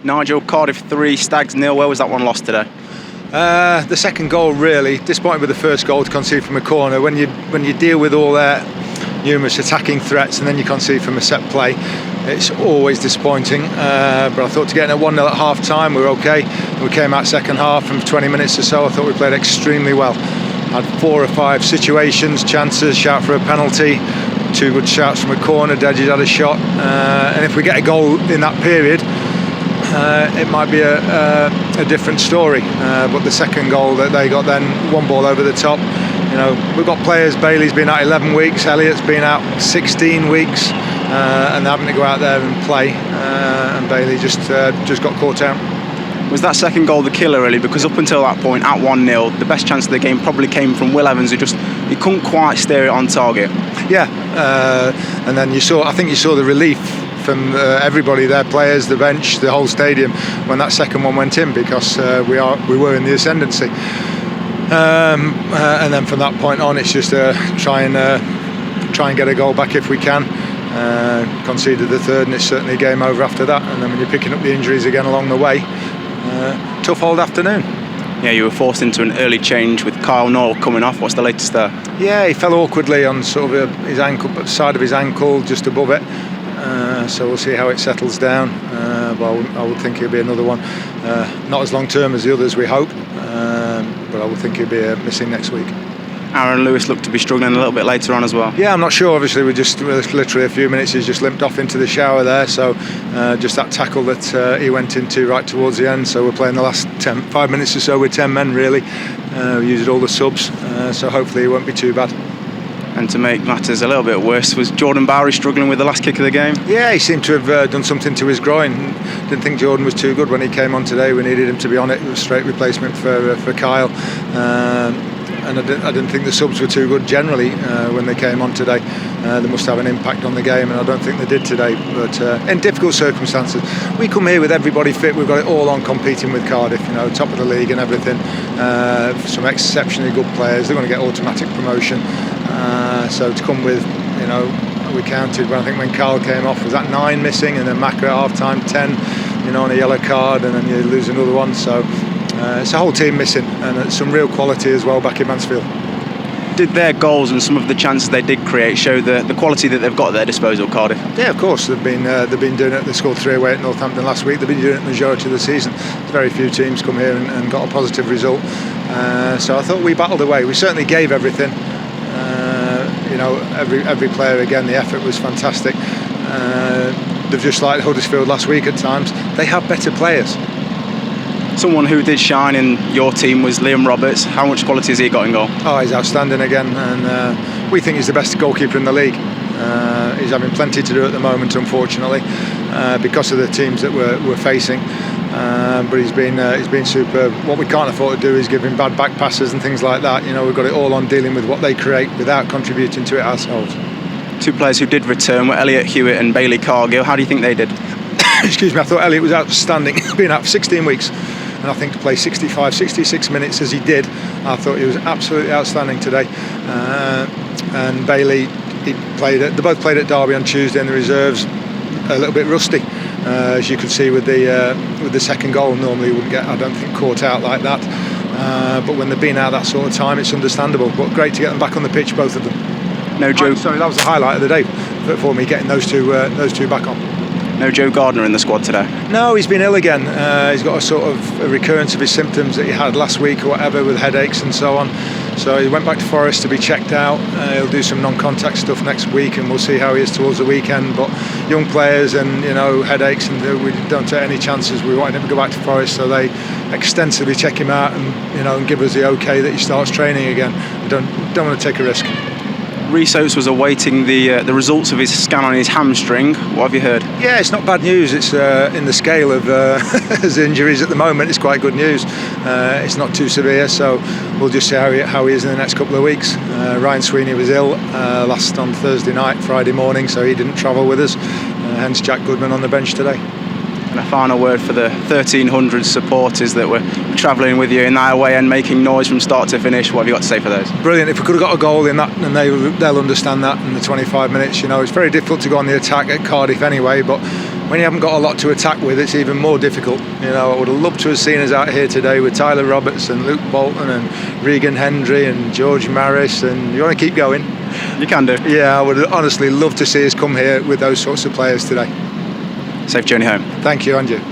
Nigel, Cardiff 3, Stags 0. Where was that one lost today? The second goal, really disappointed with the first goal to concede from a corner. When you deal with all their numerous attacking threats and then you concede from a set play, it's always disappointing. But I thought to get in at 1-0 at half time, we were okay. We came out second half, and for 20 minutes or so I thought we played extremely well. Had 4 or 5 situations, chances, shout for a penalty, 2 good shouts from a corner, Deji's had a shot, and if we get a goal in that period, it might be a different story. But the second goal that they got then, one ball over the top. You know, we've got players, Bailey's been out 11 weeks, Elliott's been out 16 weeks, and they're having to go out there and play, and Bailey just got caught out. Was that second goal the killer, really? Because up until that point, at 1-0, the best chance of the game probably came from Will Evans, who he couldn't quite steer it on target. Yeah, and then I think you saw the relief from everybody, their players, the bench, the whole stadium, when that second one went in, because we were in the ascendancy. And then from that point on, it's just try and get a goal back if we can. Conceded the third, and it's certainly game over after that. And then when you're picking up the injuries again along the way, tough old afternoon. Yeah, you were forced into an early change with Kyle Noel coming off. What's the latest there? Yeah, he fell awkwardly on sort of his ankle, side of his ankle, just above it. So we'll see how it settles down. But I would think he'll be another one. Not as long term as the others, we hope. But I would think he'll be missing next week. Aaron Lewis looked to be struggling a little bit later on as well. Yeah, I'm not sure. Obviously, we just literally a few minutes. He's just limped off into the shower there. So just that tackle that he went into right towards the end. So we're playing the last 5 minutes or so with 10 men really. We used all the subs. So hopefully it won't be too bad. And to make matters a little bit worse, was Jordan Bowery struggling with the last kick of the game? Yeah, he seemed to have done something to his groin. Didn't think Jordan was too good when he came on today. We needed him to be on it. It was a straight replacement for Kyle. And I didn't think the subs were too good generally when they came on today. They must have an impact on the game, and I don't think they did today. But in difficult circumstances, we come here with everybody fit. We've got it all on competing with Cardiff, you know, top of the league and everything. Some exceptionally good players. They're going to get automatic promotion. So to come with, you know, we counted, I think when Carl came off, was that 9 missing, and then Macca at half time 10, you know, on a yellow card, and then you lose another one. So it's a whole team missing, and some real quality as well back in Mansfield. Did their goals and some of the chances they did create show the quality that they've got at their disposal, Cardiff? Yeah, of course. They've been doing it. They scored 3 away at Northampton last week. They've been doing it the majority of the season. Very few teams come here and got a positive result. So I thought we battled away. We certainly gave everything. You know, every player, again, the effort was fantastic. They've just like Huddersfield last week at times. They have better players. Someone who did shine in your team was Liam Roberts. How much quality has he got in goal? Oh, he's outstanding again, and we think he's the best goalkeeper in the league. He's having plenty to do at the moment, unfortunately, because of the teams that we're facing. But he's been superb. What we can't afford to do is give him bad back passes and things like that. You know, we've got it all on dealing with what they create without contributing to it ourselves. 2 players who did return were Elliott Hewitt and Bailey Cargill. How do you think they did? Excuse me, I thought Elliott was outstanding. Been out for 16 weeks. And I think to play 65, 66 minutes as he did, I thought he was absolutely outstanding today. And Bailey, they both played at Derby on Tuesday in the reserves, a little bit rusty, as you could see with the second goal. Normally he wouldn't get, I don't think, caught out like that. But when they've been out that sort of time, it's understandable. But great to get them back on the pitch, both of them. No Joe. Sorry, that was the highlight of the day for me, getting those two back on. No Joe Gardner in the squad today? No, he's been ill again. He's got a sort of a recurrence of his symptoms that he had last week or whatever, with headaches and so on. So he went back to Forest to be checked out. He'll do some non-contact stuff next week, and we'll see how he is towards the weekend. But young players and, you know, headaches, and we don't take any chances. We wanted him to go back to Forest, so they extensively check him out and, you know, and give us the okay that he starts training again. We don't want to take a risk. Rhys Oates was awaiting the results of his scan on his hamstring. What have you heard? Yeah, it's not bad news. It's in the scale of his injuries at the moment, it's quite good news. It's not too severe, so we'll just see how he is in the next couple of weeks. Ryan Sweeney was ill last on Thursday night, Friday morning, so he didn't travel with us. Hence Jack Goodman on the bench today. And a final word for the 1,300 supporters that were travelling with you in that away end, making noise from start to finish. What have you got to say for those? Brilliant. If we could have got a goal in that, and they'll understand that in the 25 minutes. You know, it's very difficult to go on the attack at Cardiff anyway, but when you haven't got a lot to attack with, it's even more difficult. You know, I would have loved to have seen us out here today with Tyler Roberts and Luke Bolton and Regan Hendry and George Maris, and you want to keep going? You can do. Yeah, I would honestly love to see us come here with those sorts of players today. Safe journey home. Thank you, and you.